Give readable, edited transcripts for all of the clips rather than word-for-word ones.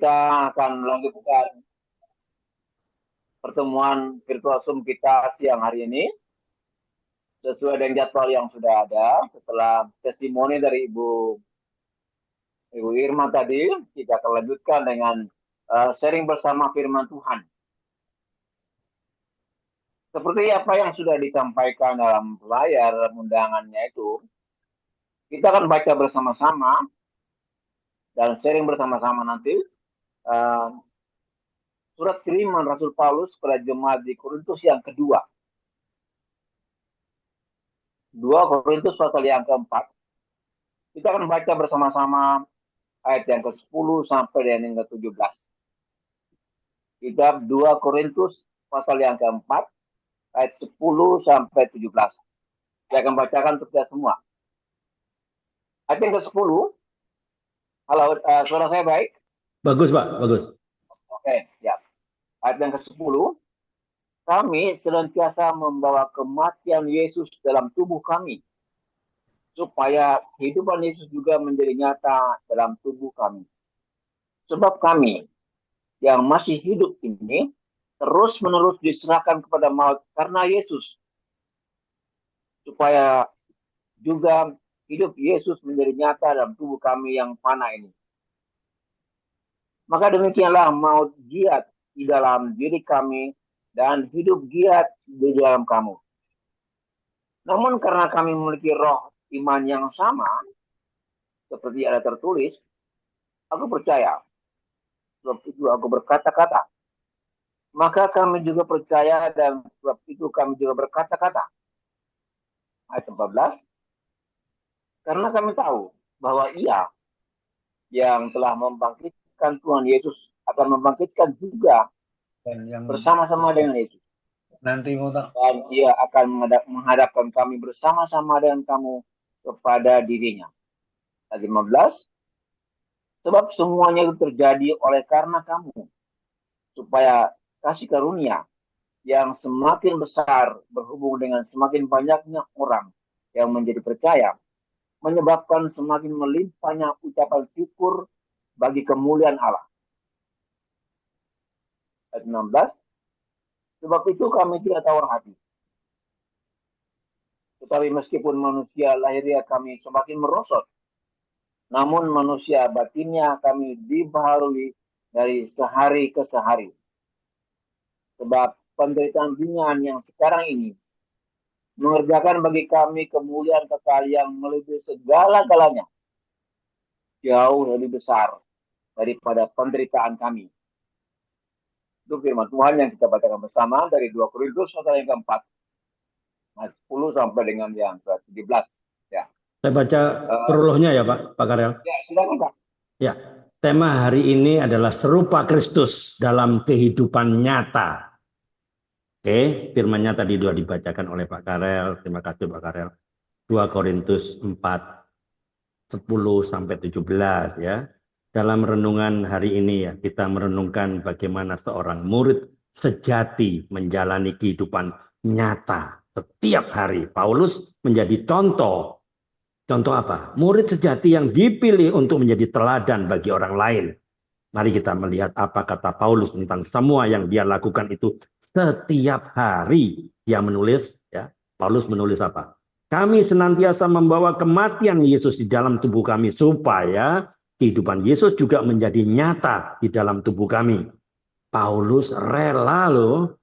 Kita akan melanjutkan pertemuan virtual Zoom kita siang hari ini sesuai dengan jadwal yang sudah ada. Setelah testimoni dari Ibu Irma tadi, kita akan lanjutkan dengan sharing bersama firman Tuhan. Seperti apa yang sudah disampaikan dalam layar undangannya itu, kita akan baca bersama-sama dan sharing bersama-sama nanti surat kiriman Rasul Paulus kepada jemaat di Korintus yang kedua. 2 Korintus pasal yang keempat. Kita akan baca bersama-sama ayat yang ke-10 sampai dengan yang ke-17. Kitab 2 Korintus pasal yang keempat, ayat 10 sampai 17. Saya akan bacakan untuk kita semua. Ayat yang ke-10. Halo, suara saya baik? Bagus, Pak. Bagus. Oke, ya. Ayat yang ke-10. Kami senantiasa membawa kematian Yesus dalam tubuh kami, supaya kehidupan Yesus juga menjadi nyata dalam tubuh kami. Sebab kami yang masih hidup ini terus-menerus diserahkan kepada maut karena Yesus, supaya juga hidup Yesus menjadi nyata dalam tubuh kami yang fana ini. Maka demikianlah maut giat di dalam diri kami dan hidup giat di dalam kamu. Namun karena kami memiliki roh iman yang sama, seperti ada tertulis, aku percaya, sebab itu aku berkata-kata. Maka kami juga percaya dan sebab itu kami juga berkata-kata. Ayat 14. Karena kami tahu bahwa Ia yang telah membangkitkan Tuhan Yesus akan membangkitkan juga bersama-sama dengan Yesus. Dan Ia akan menghadapkan kami bersama-sama dengan kamu kepada dirinya. Ayat 15. Sebab semuanya itu terjadi oleh karena kamu, supaya kasih karunia yang semakin besar berhubung dengan semakin banyaknya orang yang menjadi percaya, menyebabkan semakin melimpahnya ucapan syukur bagi kemuliaan Allah. Ayat 16. Sebab itu kami tidak tawar hati. Tetapi meskipun manusia lahiriah kami semakin merosot, namun manusia batinnya kami dibaharui dari sehari ke sehari. Sebab penderitaan ringan yang sekarang ini mengerjakan bagi kami kemuliaan kekal yang melebihi segala-galanya, jauh lebih besar daripada penderitaan kami. Itu firman Tuhan yang kita bacakan bersama dari 2 Korintus pasal yang keempat, ayat 10 sampai dengan yang ke-17. Ya. Saya baca prolognya ya Pak Karel. Ya, silakan Pak. Ya, tema hari ini adalah serupa Kristus dalam kehidupan nyata. Oke, firmannya tadi sudah dibacakan oleh Pak Karel. Terima kasih Pak Karel. 2 Korintus 4, 10 sampai 17 ya. Dalam renungan hari ini ya, kita merenungkan bagaimana seorang murid sejati menjalani kehidupan nyata setiap hari. Paulus menjadi contoh. Contoh apa? Murid sejati yang dipilih untuk menjadi teladan bagi orang lain. Mari kita melihat apa kata Paulus tentang semua yang dia lakukan itu setiap hari. Dia menulis, ya. Paulus menulis apa? Kami senantiasa membawa kematian Yesus di dalam tubuh kami supaya kehidupan Yesus juga menjadi nyata di dalam tubuh kami. Paulus rela loh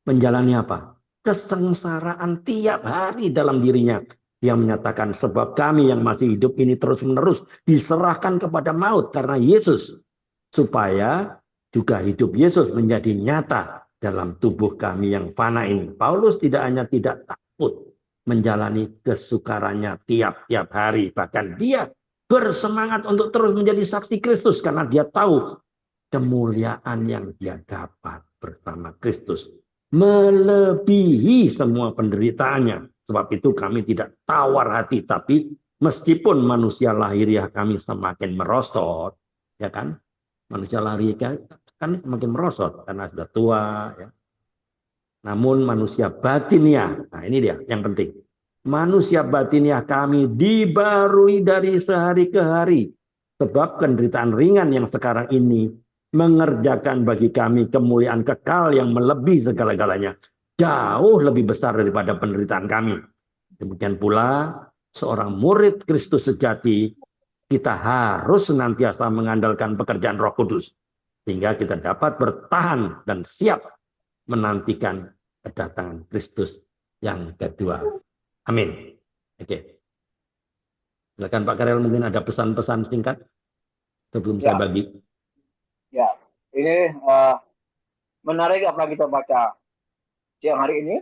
menjalani apa? Kesengsaraan tiap hari dalam dirinya. Dia menyatakan sebab kami yang masih hidup ini terus-menerus diserahkan kepada maut karena Yesus. Supaya juga hidup Yesus menjadi nyata dalam tubuh kami yang fana ini. Paulus tidak hanya tidak takut menjalani kesukarannya tiap-tiap hari. Bahkan dia bersemangat untuk terus menjadi saksi Kristus karena dia tahu kemuliaan yang dia dapat bersama Kristus melebihi semua penderitaannya. Sebab itu kami tidak tawar hati, tapi meskipun manusia lahiriah kami semakin merosot, ya kan? Manusia lahiriah kan semakin merosot karena sudah tua, ya. Namun manusia batiniah, nah ini dia yang penting. Manusia batiniah kami dibarui dari sehari ke hari. Sebab penderitaan ringan yang sekarang ini mengerjakan bagi kami kemuliaan kekal yang melebihi segala-galanya, jauh lebih besar daripada penderitaan kami. Demikian pula seorang murid Kristus sejati, kita harus senantiasa mengandalkan pekerjaan Roh Kudus sehingga kita dapat bertahan dan siap menantikan kedatangan Kristus yang kedua. Amin. Oke. Silakan Pak Karel, mungkin ada pesan-pesan singkat sebelum saya Ya, bagi. ya. Ini menarik apa kita baca siang hari ini.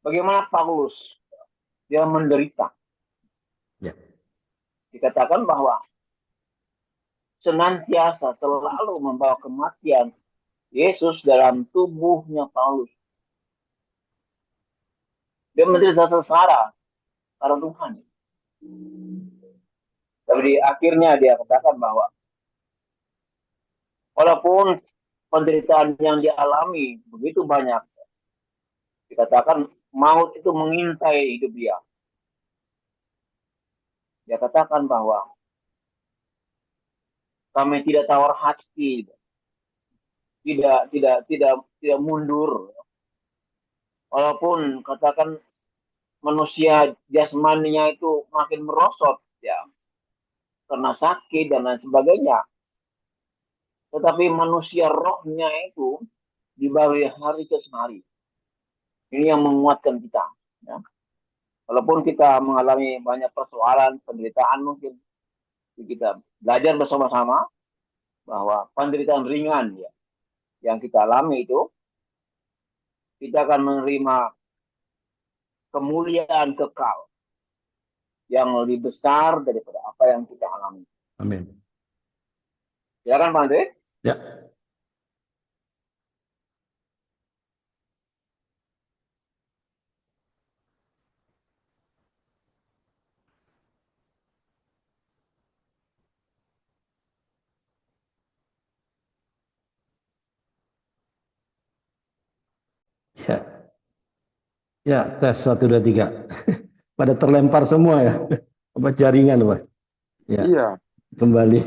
Bagaimana Paulus dia menderita. Ya. Dikatakan bahwa senantiasa selalu membawa kematian Yesus dalam tubuhnya Paulus. Dia menderita sengsara karena Tuhan. Tapi di akhirnya dia katakan bahwa walaupun penderitaan yang dialami begitu banyak, dikatakan maut itu mengintai hidup dia. Dia katakan bahwa kami tidak tawar hati, tidak mundur. Walaupun katakan manusia jasmaninya itu makin merosot, ya, karena sakit dan lain sebagainya. Tetapi manusia rohnya itu dibawa hari ke hari. Ini yang menguatkan kita. Ya. Walaupun kita mengalami banyak persoalan, penderitaan mungkin, kita belajar bersama-sama bahwa penderitaan ringan ya, yang kita alami itu, kita akan menerima kemuliaan kekal yang lebih besar daripada apa yang kita alami. Amin. Ya kan Pak Andre? Ya. Ya. Ya, tes 1 2 3. Pada terlempar semua ya. Apa jaringan, Pak? Ya. Iya. Kembali.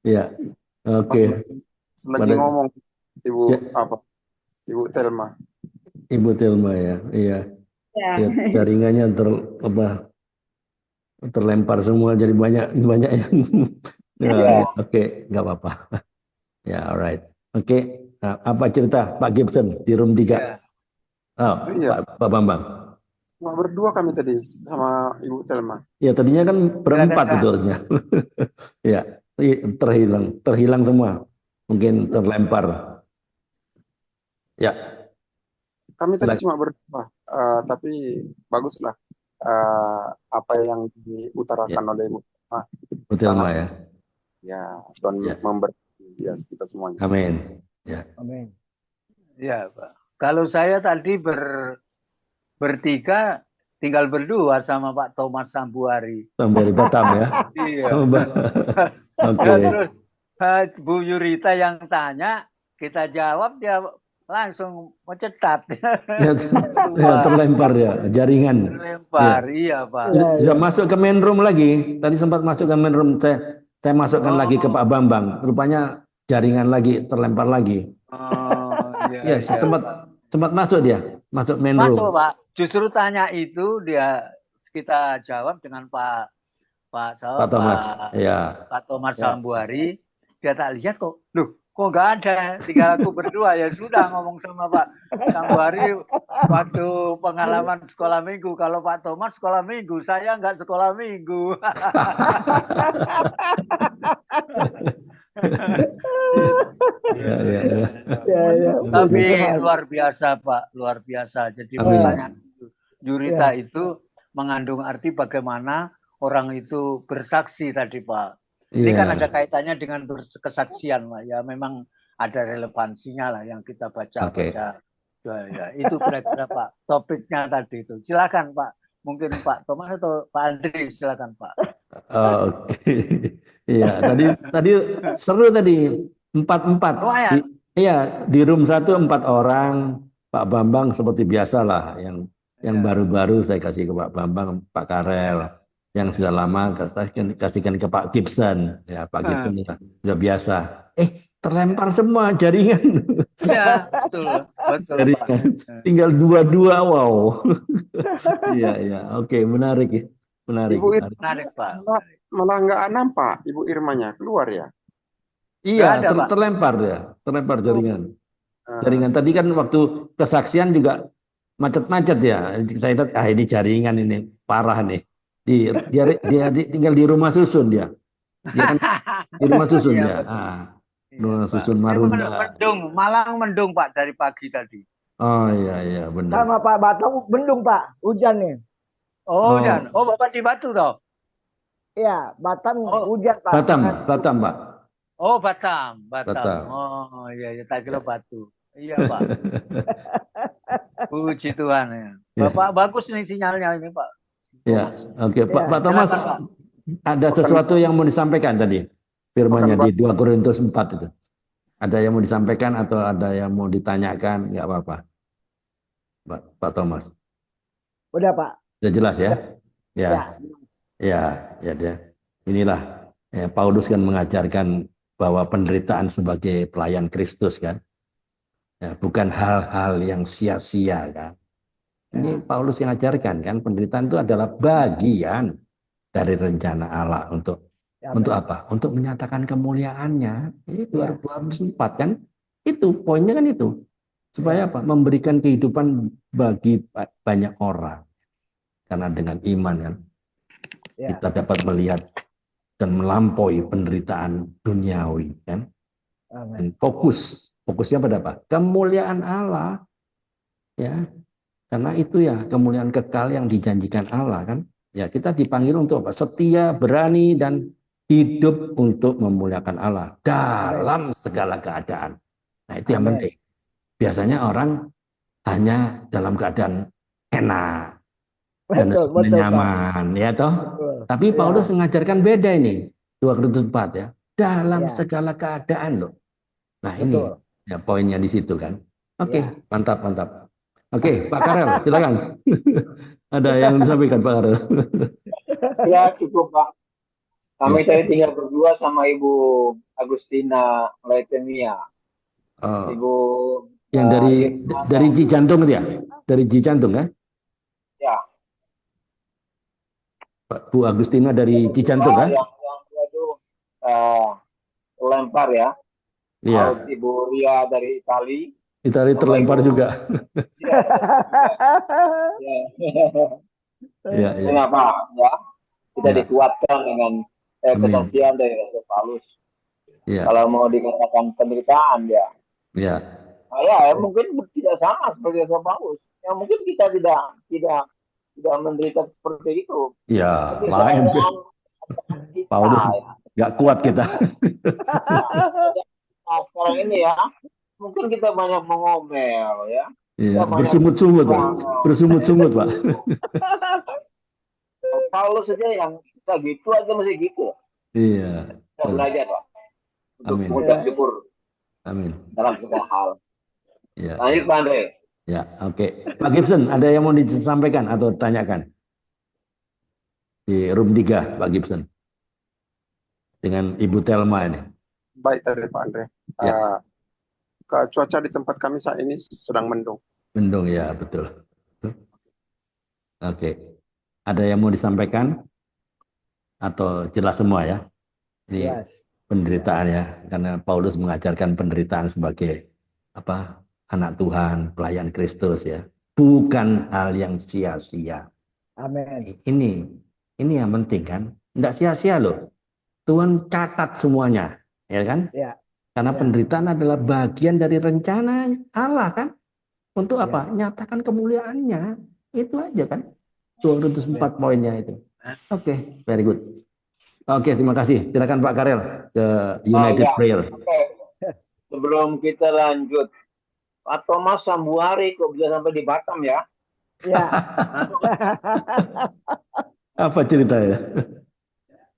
Ya. Oke. Lagi ngomong Ibu ya. apa? Ibu Telma. Ibu Telma ya. Iya. Ya, jaringannya terlempar semua jadi banyak yang ya. Oke, nggak apa-apa. Ya, alright. Oke. Nah, apa cerita Pak Gibson di room 3? Ya. Oh, iya. Pak Bambang. Cuma berdua kami tadi sama Ibu Telma. Ya, tadinya kan berempat itu harusnya. Ya, terhilang semua. Mungkin terlempar. Ya. Kami tadi cuma berdua, tapi baguslah apa yang diutarakan oleh Ibu Telma ya. Ya, Tuhan memberkati kita semuanya. Amin. Ya. Amin. Ya, Pak. Kalau saya tadi bertiga tinggal berdua sama Pak Thomas Sambuari. Sambuari Batam ya. Iya. Oke. Terus Bu Yurita yang tanya, kita jawab, dia langsung mencetat. Ya, terlempar ya, jaringan. Terlempar, iya Pak. Sudah masuk ke main room lagi. Tadi sempat masuk ke main room. Saya masukkan lagi ke Pak Bambang. Rupanya jaringan lagi, terlempar lagi. Iya, sempat masuk dia, masuk main room. Masuk Pak. Justru tanya itu kita jawab dengan Pak Thomas, ya. Pak Thomas Sambuari. Dia tak lihat kok, loh kok nggak ada, tinggal aku berdua. Ya sudah ngomong sama Pak Sambuari waktu pengalaman sekolah minggu. Kalau Pak Thomas sekolah minggu, saya nggak sekolah minggu. Tapi luar biasa Pak, luar biasa. Jadi pertanyaan Yurita itu mengandung arti bagaimana orang itu bersaksi tadi Pak. Ini kan ada kaitannya dengan kesaksian Pak. Ya memang ada relevansinya lah yang kita baca. Ya, itu kira-kira Pak topiknya tadi itu. Silakan Pak. Mungkin Pak Thomas atau Pak Andri, silakan Pak. Oke. Iya, tadi seru tadi 4-4. Iya, di room 1 4 orang. Pak Bambang seperti biasa lah, yang baru-baru saya kasih ke Pak Bambang, Pak Karel. Yang sudah lama kasihkan ke Pak Gibson. Ya, Pak Gibson sudah biasa. terlempar semua jaringan. Ya, betul, betul, Pak. Jaringan. Tinggal dua-dua, wow. Iya, iya. Oke, menarik ya. Menarik. Ibu Irma Menarik, Pak. malah nggak nampak Ibu Irmanya keluar ya. Iya, Nggak ada, Pak. terlempar ya, terlempar jaringan. Ah, Jaringan tadi kan waktu kesaksian juga macet-macet ya. Saya lihat, ini jaringan ini parah nih. Tinggal di rumah susun dia. Dia kan di rumah susun Iya, ya. betul. Iya, Rumah Pak. susun Ini Marunda. mendung, Malang mendung, Pak, dari pagi tadi. Oh iya iya benar. Sama Pak Batam mendung Pak, hujan nih. Oh, Oh. Jan. Oh, Bapak di Batu toh? Iya, Batam Oh. hujan Pak. Batam, Batam Pak. Oh, Batam. Batam. Oh, iya, iya, tak kira Batu. Iya, Pak. Puji Tuhan ya. Bapak bagus nih sinyalnya ini, Pak. Ya, oke Pak, Ya, Pak Thomas, silakan, Pak. ada sesuatu yang mau disampaikan tadi? Firmannya di 2 Korintus 4 itu. Ada yang mau disampaikan atau ada yang mau ditanyakan? Nggak apa-apa. Pak Thomas. Udah Pak. Sudah jelas ya? Ya. Ya dia. Inilah Paulus kan mengajarkan bahwa penderitaan sebagai pelayan Kristus kan. Ya, bukan hal-hal yang sia-sia kan. Ini Paulus yang ajarkan kan, penderitaan itu adalah bagian dari rencana Allah untuk apa? Untuk menyatakan kemuliaannya. Ini 2004 kan? Itu poinnya kan itu. Supaya apa? Memberikan kehidupan bagi banyak orang. Karena dengan iman kan kita dapat melihat dan melampaui penderitaan duniawi kan. Dan fokusnya pada apa? Kemuliaan Allah. Ya. Karena itu ya kemuliaan kekal yang dijanjikan Allah kan. Ya, kita dipanggil untuk apa? Setia, berani dan hidup untuk memuliakan Allah dalam segala keadaan. Nah, itu yang penting. Biasanya orang hanya dalam keadaan enak dan nyaman, ya toh. Tapi Paulus mengajarkan beda ini. 2 Korintus 4 ya. Dalam segala keadaan loh. Nah, ini ya poinnya di situ kan. Oke, mantap. Oke, Pak Karel, silakan. Ada yang disampaikan Pak Karel? Ya, cukup Pak. Kami tadi tinggal berdua sama Ibu Agustina Letemia. Ibu yang dari Cijantung ya? Dari Cijantung kan? Ya. Bu Agustina dari Cijantung kan? Yang itu lempar ya. Iya. Ibu Ria dari Itali. Itali terlempar juga. Ya. Kenapa? Ya. Kita dikuatkan dengan kesaksian dari Rasul Paulus. Ya. Kalau mau dikatakan penderitaan ya. Ya. Ya mungkin tidak sama seperti Rasul Paulus. Ya mungkin kita tidak menderita seperti itu. Ya, lain. Paulus nggak kuat kita. Nah, sekarang ini ya, mungkin kita banyak mengomel ya. Iya, bersungut-sungut Pak. Bersungut-sungut Pak. Paulus saja yang kita gitu aja masih gitu. Iya. Kita belajar Pak. Untuk Amin. mengucap syukur. Amin. Dalam segala hal. Ya. Lanjut Pak Andre. Ya, oke. Pak Gibson, ada yang mau disampaikan atau tanyakan? Di room 3, Pak Gibson. Dengan Ibu Telma ini. Baik dari Pak Andre. Ya. Cuaca di tempat kami saat ini sedang mendung. Mendung ya, betul. Oke. Ada yang mau disampaikan? Atau jelas semua ya? Ini penderitaan ya. Karena Paulus mengajarkan penderitaan sebagai apa? Anak Tuhan, pelayan Kristus ya. Bukan hal yang sia-sia. Amin. Ini yang penting kan. Tidak sia-sia loh. Tuhan catat semuanya. Ya kan? Ya. Karena penderitaan adalah bagian dari rencana Allah kan. Untuk apa? Nyatakan kemuliaannya. Itu aja kan. 204 poinnya itu. Oke, very good. Oke, terima kasih. Silakan Pak Karel ke United Prayer. Sebelum kita lanjut, Pak Thomas Sambuari kok bisa sampai di Batam ya? Ya. Apa ceritanya?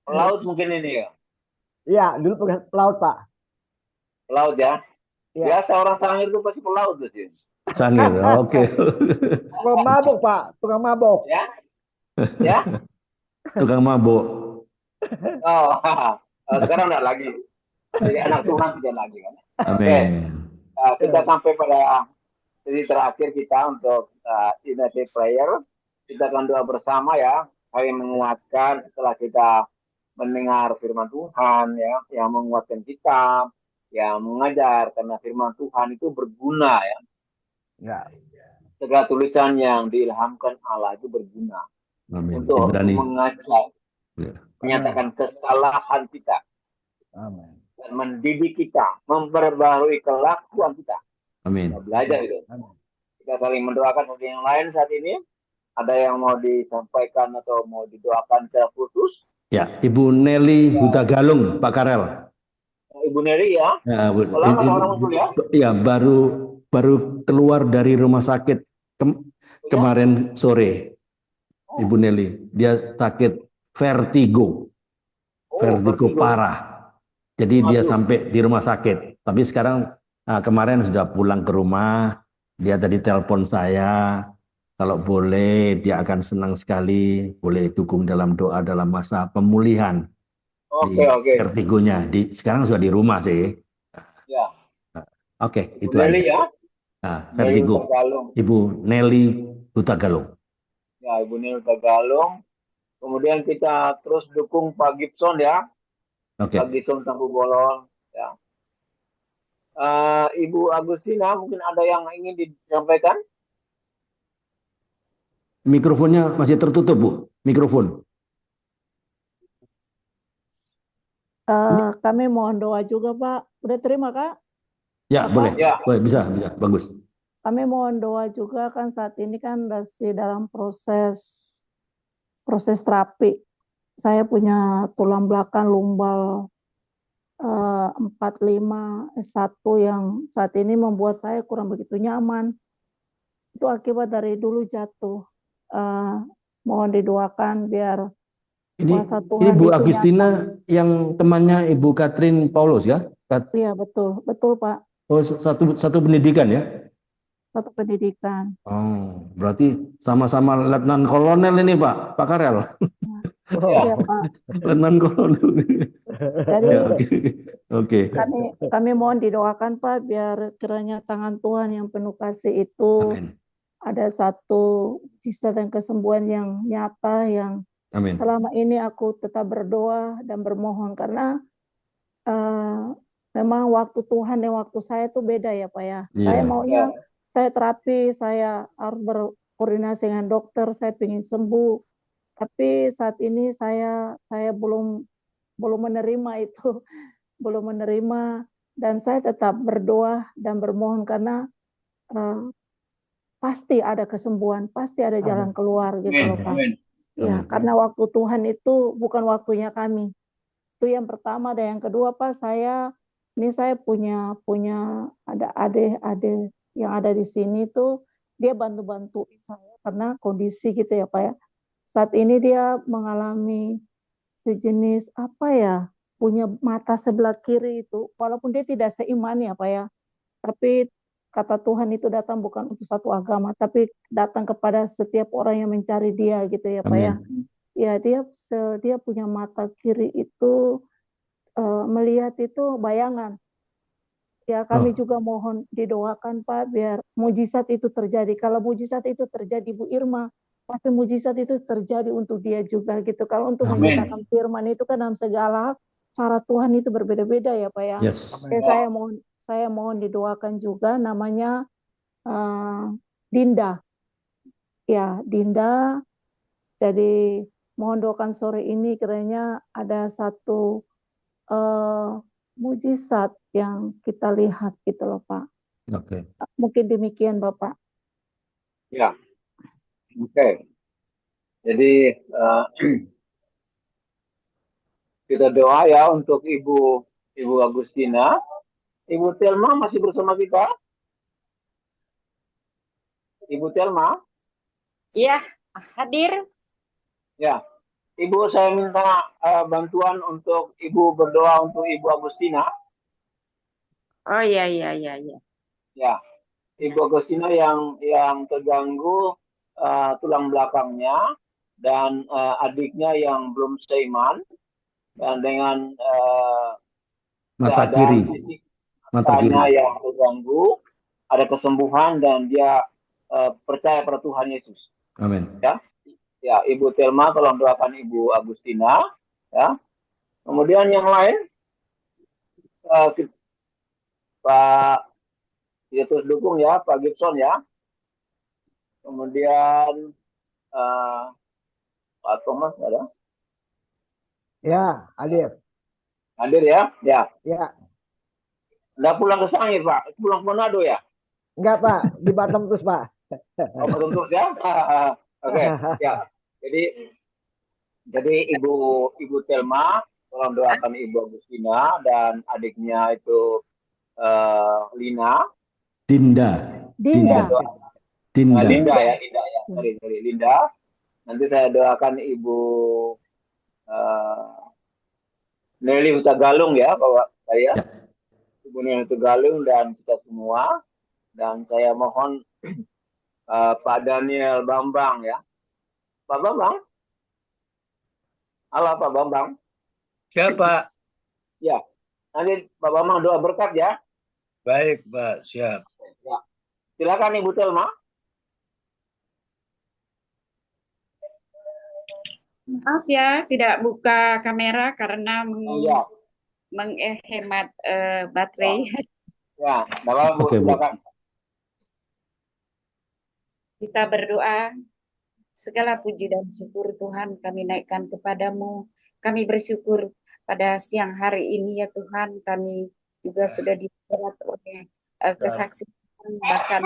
Laut mungkin ini ya? Iya, dulu pelaut Pak. Pelaut ya? Ya. Biasa orang Sangir itu pasti pelaut tuh sih. Sangir, oke. Tukang mabuk Pak, tukang mabuk. Ya? Ya? Tukang mabuk. Oh, sekarang enggak lagi. Jadi anak Tuhan tidak lagi kan. Amin. Kita sampai pada titik terakhir kita untuk initiate prayer. Kita akan doa bersama ya, saling menguatkan setelah kita mendengar firman Tuhan ya, yang menguatkan kita, yang mengajar karena firman Tuhan itu berguna ya. Ya. Segala tulisan yang diilhamkan Allah itu berguna Amin. untuk Ibrani. mengajar, Ya. menyatakan kesalahan kita, Amin. dan mendidik kita, memperbarui kelakuan kita. Amin. Kita belajar itu. Amin. Kita saling mendoakan untuk yang lain saat ini. Ada yang mau disampaikan atau mau didoakan secara khusus? Ya, Ibu Nelly Hutagalung, Pak Karel. Ibu Neri ya. Ya, Lama orang muncul ya. ya baru keluar dari rumah sakit kemarin sore. Ibu Nelly, dia sakit vertigo. Vertigo parah. Jadi dia sampai di rumah sakit. Tapi sekarang kemarin sudah pulang ke rumah. Dia tadi telepon saya. Kalau boleh, dia akan senang sekali. Boleh dukung dalam doa dalam masa pemulihan. Oke. Vertigonya. Sekarang sudah di rumah sih. Ya. Oke, itu Nelly aja. Ya. Vertigo. Ibu Nelly Hutagalung. Ya, Ibu Nelly Hutagalung. Kemudian kita terus dukung Pak Gibson ya. Oke. Pak Gibson Tampu Bolon. Ya. Ibu Agustina, mungkin ada yang ingin disampaikan? Mikrofonnya masih tertutup, Bu. Mikrofon. Kami mohon doa juga, Pak. Udah terima, Kak? Ya, Apa? boleh. Ya. Boleh, bisa. Bagus. Kami mohon doa juga kan saat ini kan masih dalam proses terapi. Saya punya tulang belakang lumbal 45S1 yang saat ini membuat saya kurang begitu nyaman. Itu akibat dari dulu jatuh. Mohon didoakan biar kuasa Ini Tuhan Bu itu Agustina nyata. yang temannya Ibu Catherine Paulus ya? Iya, betul Pak. Oh, satu pendidikan ya? Satu pendidikan. Oh, berarti sama-sama Letnan Kolonel ini Pak Karel. Iya, Pak. Letnan Kolonel. Jadi Ya, oke. kami mohon didoakan Pak biar kiranya tangan Tuhan yang penuh kasih itu Amin. ada satu mujizat dan kesembuhan yang nyata yang Amin. selama ini aku tetap berdoa dan bermohon karena memang waktu Tuhan dan waktu saya itu beda ya Pak ya. Iya. Saya maunya saya terapi, saya harus berkoordinasi dengan dokter, saya ingin sembuh. Tapi saat ini saya belum menerima itu, belum menerima, dan saya tetap berdoa dan bermohon karena pasti ada kesembuhan, pasti ada jalan keluar gitu loh Pak. Ya, karena waktu Tuhan itu bukan waktunya kami. Itu yang pertama, dan yang kedua Pak, saya punya ada adik yang ada di sini tuh, dia bantu-bantuin saya karena kondisi gitu ya Pak ya. Saat ini dia mengalami sejenis apa ya, punya mata sebelah kiri itu, walaupun dia tidak seiman ya Pak ya, tapi kata Tuhan itu datang bukan untuk satu agama, tapi datang kepada setiap orang yang mencari dia gitu ya Pak ya. Ya dia punya mata kiri itu melihat itu bayangan. Ya kami juga mohon didoakan Pak biar mujizat itu terjadi. Kalau mujizat itu terjadi Bu Irma, pasti mujizat itu terjadi untuk dia juga gitu. Kalau untuk menyatakan firman itu kan dalam segala cara Tuhan itu berbeda-beda ya Pak ya. Yes. Saya mohon didoakan juga namanya Dinda. Ya Dinda. Jadi mohon doakan sore ini kiranya ada satu mujizat yang kita lihat gitu loh Pak. Oke. Mungkin demikian Bapak. Ya. Oke. Jadi kita doa ya untuk Ibu Agustina. Ibu Telma masih bersama kita? Ibu Telma? Iya, hadir. Ya. Ibu, saya minta bantuan untuk Ibu berdoa untuk Ibu Agustina. Oh iya. Ya, Ibu Agustina yang terganggu tulang belakangnya dan adiknya yang belum seiman dan dengan Mata ada kiri. fisik Mata kiri. matanya yang terganggu, ada kesembuhan dan dia percaya pada Tuhan Yesus. Amin. Ya, Ibu Telma tolong doakan Ibu Agustina, ya. Kemudian yang lain, Pak, ya terus dukung ya, Pak Gibson ya. Kemudian Pak Thomas ada? Ya, hadir. Hadir ya? Ya. Ya. Nggak pulang ke Sangir, Pak? Pulang ke Manado ya? Enggak, Pak. Di Batam terus, Pak. Oh, Batam terus ya? Oke, ya. Jadi Ibu Telma, tolong doakan Ibu Agustina dan adiknya itu Lina. Dinda. Linda ya. Sorry, Linda. Nanti saya doakan Ibu Nelly Hutagalung ya, Bapak saya. Ibu Nelly Hutagalung dan kita semua. Dan saya mohon Pak Daniel Bambang ya. Pak Bambang? Halo Pak Bambang. Siapa? Ya, nanti Pak Bambang doa berkat ya. Baik, Pak. Siap. Ya. Silakan Ibu Telma. Maaf ya, tidak buka kamera karena Ya. menghemat baterai. Ya, Bapak Bu, Oke, Bu. silakan. Kita berdoa. Segala puji dan syukur Tuhan kami naikkan kepadamu. Kami bersyukur pada siang hari ini ya Tuhan, kami juga sudah diberat oleh kesaksian, bahkan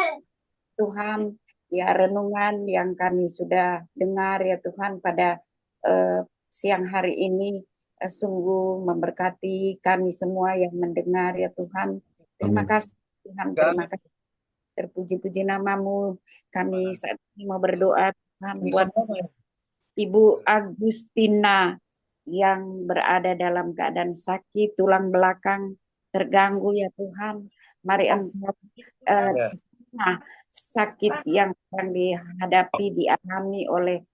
Tuhan ya renungan yang kami sudah dengar ya Tuhan pada siang hari ini sungguh memberkati kami semua yang mendengar ya Tuhan. Terima kasih Tuhan, terima kasih. Terpuji-puji namamu. Kami saat ini mau berdoa Tuhan buat Ibu Agustina yang berada dalam keadaan sakit, tulang belakang terganggu ya Tuhan. Mari Engkau sakit yang dihadapi, dialami oleh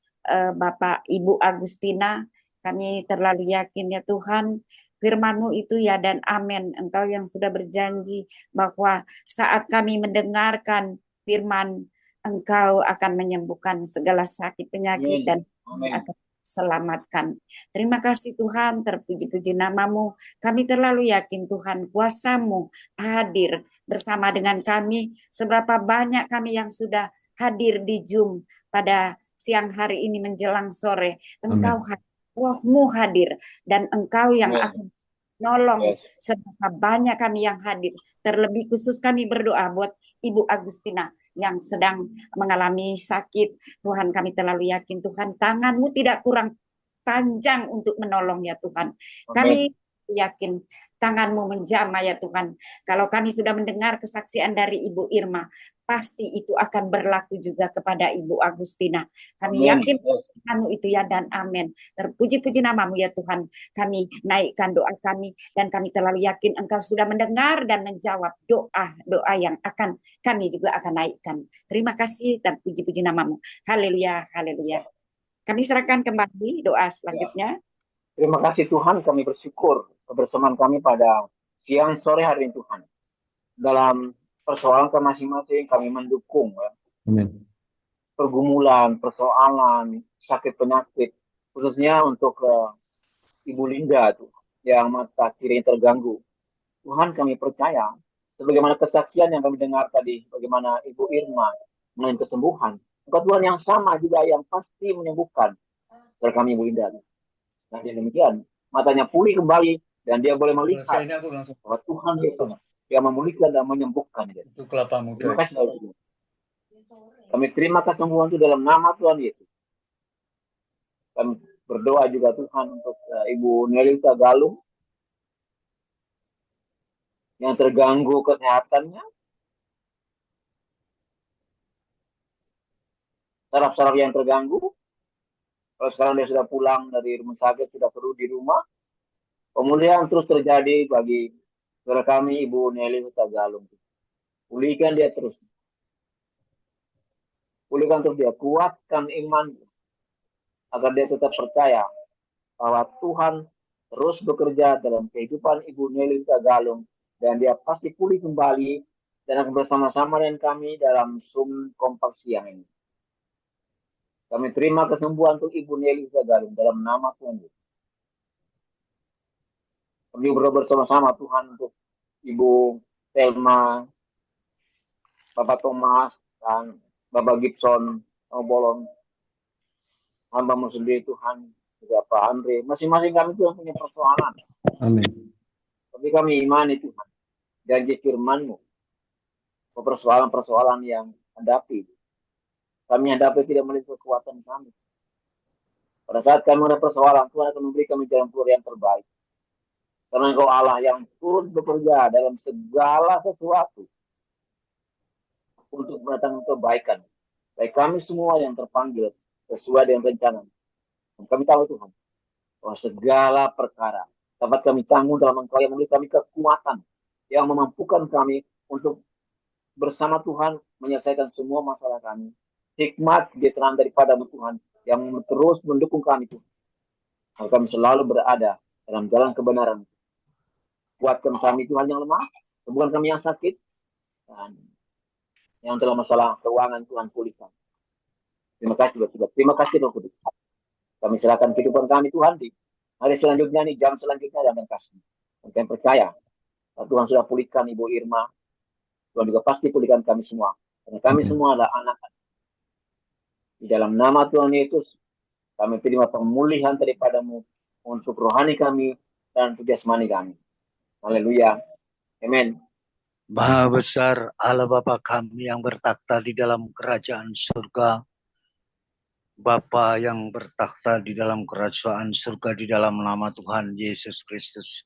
Bapak Ibu Agustina. Kami terlalu yakin ya Tuhan, firman-Mu itu ya dan amin. Engkau yang sudah berjanji bahwa saat kami mendengarkan firman, Engkau akan menyembuhkan segala sakit penyakit dan akan selamatkan. Terima kasih Tuhan, terpuji-puji namamu. Kami terlalu yakin Tuhan, kuasa-Mu hadir bersama dengan kami. Seberapa banyak kami yang sudah hadir di Zoom pada siang hari ini menjelang sore. Engkau hadir, Roh-Mu hadir, dan Engkau yang akan nolong seberapa banyak kami yang hadir. Terlebih khusus kami berdoa buat Ibu Agustina yang sedang mengalami sakit. Tuhan, kami terlalu yakin Tuhan, tangan-Mu tidak kurang panjang untuk menolong ya Tuhan. Kami yakin tangan-Mu menjamah ya Tuhan. Kalau kami sudah mendengar kesaksian dari Ibu Irma, pasti itu akan berlaku juga kepada Ibu Agustina. Kami yakin Tuhan itu ya dan amin. Terpuji-puji namamu ya Tuhan. Kami naikkan doa kami dan kami terlalu yakin Engkau sudah mendengar dan menjawab doa-doa yang akan kami juga akan naikkan. Terima kasih dan puji-puji namamu. Haleluya, haleluya. Kami serahkan kembali doa selanjutnya. Terima kasih Tuhan, kami bersyukur kebersamaan kami pada siang sore hari ini Tuhan. Dalam persoalan kami masing-masing kami mendukung ya. Pergumulan, persoalan, sakit penyakit, khususnya untuk Ibu Linda tuh yang mata kiri terganggu. Tuhan kami percaya, sebagaimana kesaksian yang kami dengar tadi, bagaimana Ibu Irma mengalami kesembuhan. Tuhan yang sama juga yang pasti menyembuhkan dari kami Ibu Linda. Nah demikian, matanya pulih kembali dan dia boleh melihat bahwa Tuhan Yesus yang memulihkan dan menyembuhkan. Itu kelapa muda. Terima kasih. Kami terima kesembuhan itu dalam nama Tuhan Yesus. Kami berdoa juga Tuhan untuk Ibu Nelly Hutagalung yang terganggu kesehatannya. Saraf-saraf yang terganggu. Kalau sekarang dia sudah pulang dari rumah sakit, sudah perlu di rumah. Pemulihan terus terjadi bagi saudara kami Ibu Nelly Hutagalung. Pulihkan dia terus. Pulihkan terus dia. Kuatkan iman agar dia tetap percaya bahwa Tuhan terus bekerja dalam kehidupan Ibu Nelly Tagalung, dan dia pasti pulih kembali dan akan bersama-sama dengan kami dalam Zoom kompak siang ini. Kami terima kesembuhan untuk Ibu Nelly Tagalung dalam nama Tuhan Yesus. Kami berdoa bersama-sama Tuhan untuk Ibu Selma, Bapak Thomas, dan Bapak Gibson, Bolon, hamba-Mu sendiri Tuhan, juga Pak Andre. Masing-masing kami Tuhan punya persoalan. Amin. Tapi kami imani Tuhan, janji firman-Mu, persoalan-persoalan yang hadapi. Kami hadapi tidak melihat kekuatan kami. Pada saat kami ada persoalan, Tuhan akan memberi kami jalan keluar yang terbaik. Karena Engkau Allah yang turut bekerja dalam segala sesuatu untuk mendatangkan kebaikan. Baik kami semua yang terpanggil sesuai dengan rencana. Dan kami tahu Tuhan, bahwa segala perkara dapat kami tanggung dalam Engkau yang memberi kami kekuatan, yang memampukan kami untuk bersama Tuhan menyelesaikan semua masalah kami. Hikmat kesejahteraan daripada Tuhan yang terus mendukung kami Tuhan. Agar kami selalu berada dalam jalan kebenaran. Kuatkan kami Tuhan yang lemah, sembuhkan kami yang sakit, dan yang dalam masalah keuangan Tuhan pulihkan. Terima kasih Tuhan. Terima kasih Roh Kudus. Kami serahkan kehidupan kami Tuhan di hari selanjutnya nih, jam selanjutnya dalam kasih. Dan kami percaya Tuhan sudah pulihkan Ibu Irma, Tuhan juga pasti pulihkan kami semua. Karena kami semua adalah anak. Di dalam nama Tuhan Yesus, kami terima pemulihan daripada-Mu untuk rohani kami dan untuk jasmani kami. Haleluya. Amin. Maha besar Allah Bapa kami yang bertakhta di dalam kerajaan surga. Bapa yang bertakhta di dalam kerajaan surga di dalam nama Tuhan Yesus Kristus.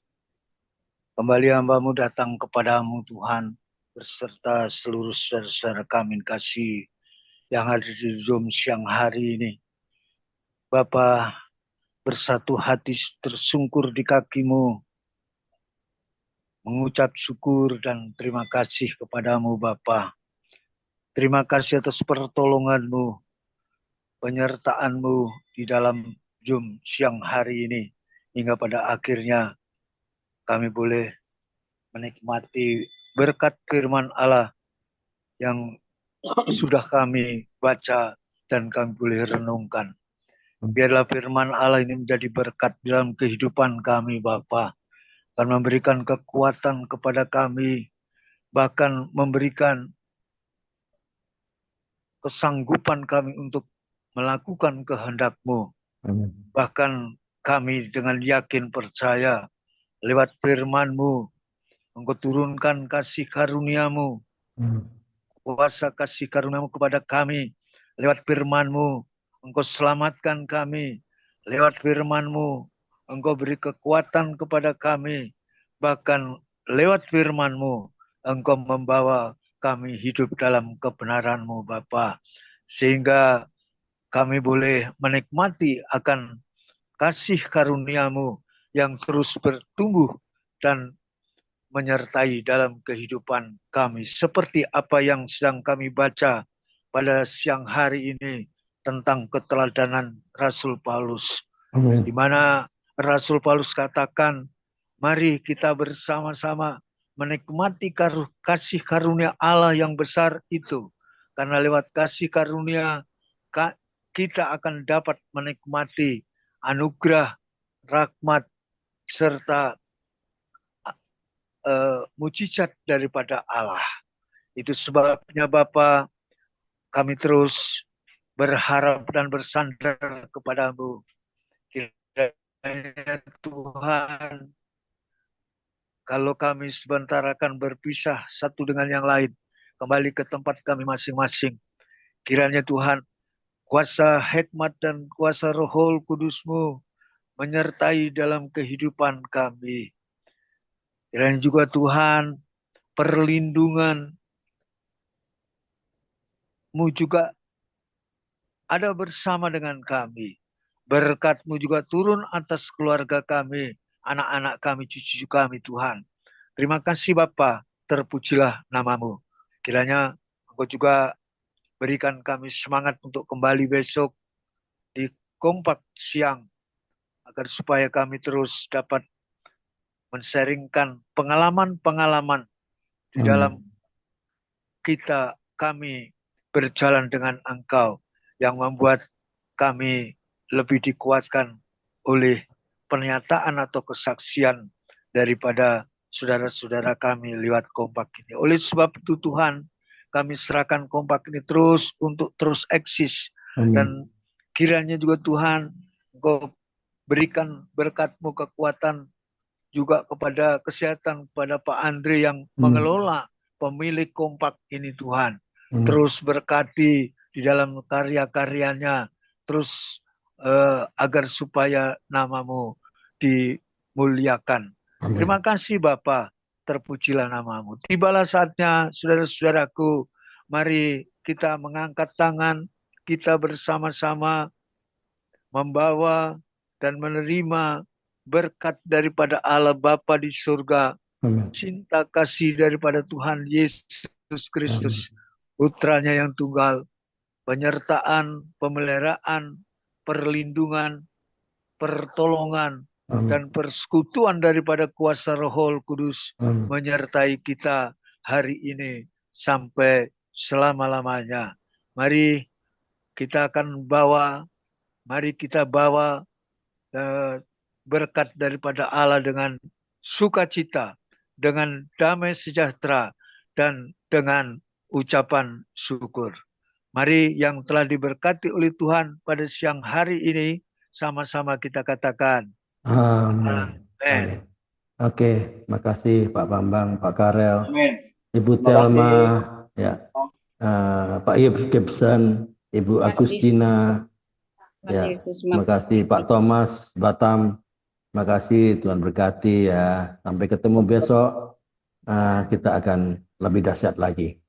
Kembali hamba-Mu datang kepadamu Tuhan, beserta seluruh saudara-saudara kami kasih yang ada di Zoom siang hari ini. Bapa bersatu hati tersungkur di kaki-Mu, mengucap syukur dan terima kasih kepadamu Bapa. Terima kasih atas pertolongan-Mu, penyertaan-Mu di dalam Zoom siang hari ini. Hingga pada akhirnya kami boleh menikmati berkat firman Allah yang sudah kami baca dan kami boleh renungkan. Biarlah firman Allah ini menjadi berkat dalam kehidupan kami Bapa. Dan memberikan kekuatan kepada kami, bahkan memberikan kesanggupan kami untuk melakukan kehendak-Mu. Amin. Bahkan kami dengan yakin percaya lewat firman-Mu, Engkau turunkan kasih karunia-Mu, kuasa kasih karunia-Mu kepada kami. Lewat firman-Mu, Engkau selamatkan kami. Lewat firman-Mu, Engkau beri kekuatan kepada kami. Bahkan lewat firman-Mu, Engkau membawa kami hidup dalam kebenaran-Mu Bapa. Sehingga kami boleh menikmati akan kasih karunia-Mu yang terus bertumbuh dan menyertai dalam kehidupan kami. Seperti apa yang sedang kami baca pada siang hari ini tentang keteladanan Rasul Paulus. Amin. Di mana Rasul Paulus katakan, mari kita bersama-sama menikmati kasih karunia Allah yang besar itu. Karena lewat kasih karunia kita akan dapat menikmati anugerah, rahmat, serta mujizat daripada Allah. Itu sebabnya Bapa, kami terus berharap dan bersandar kepada-Mu. Kiranya Tuhan, kalau kami sebentar akan berpisah satu dengan yang lain, kembali ke tempat kami masing-masing. Kiranya Tuhan, kuasa hikmat dan kuasa Roh Kudus-Mu menyertai dalam kehidupan kami. Kiranya juga Tuhan, perlindungan-Mu juga ada bersama dengan kami. Berkat-Mu juga turun atas keluarga kami, anak-anak kami, cucu kami Tuhan. Terima kasih Bapa, terpujilah nama-Mu. Kiranya Engkau juga berikan kami semangat untuk kembali besok di kompak siang agar supaya kami terus dapat men-sharingkan pengalaman-pengalaman di dalam kami berjalan dengan Engkau yang membuat kami lebih dikuatkan oleh pernyataan atau kesaksian daripada saudara-saudara kami lewat kompak ini. Oleh sebab itu Tuhan, kami serahkan kompak ini terus untuk terus eksis. Dan kiranya juga Tuhan, Engkau berikan berkat-Mu kekuatan juga kepada kesehatan kepada Pak Andre yang mengelola pemilik kompak ini Tuhan. Terus berkati di dalam karya-karyanya, terus agar supaya nama-Mu dimuliakan. Terima kasih Bapa, terpujilah nama-Mu. Tibalah saatnya saudara-saudaraku, mari kita mengangkat tangan, kita bersama-sama membawa dan menerima berkat daripada Allah Bapa di surga, cinta kasih daripada Tuhan Yesus Kristus, putranya yang tunggal, penyertaan, pemeliharaan, perlindungan, pertolongan, dan persekutuan daripada kuasa Roh Kudus menyertai kita hari ini sampai selama-lamanya. Mari kita akan bawa, berkat daripada Allah dengan sukacita, dengan damai sejahtera, dan dengan ucapan syukur. Mari yang telah diberkati oleh Tuhan pada siang hari ini, sama-sama kita katakan. Amin. Amin. Oke, makasih Pak Bambang, Pak Karel, Amin. Ibu Telma, ya, Pak Gibson, Ibu Agustina, ya, terima kasih Pak Thomas Batam, terima kasih, Tuhan berkati ya. Sampai ketemu besok, kita akan lebih dahsyat lagi.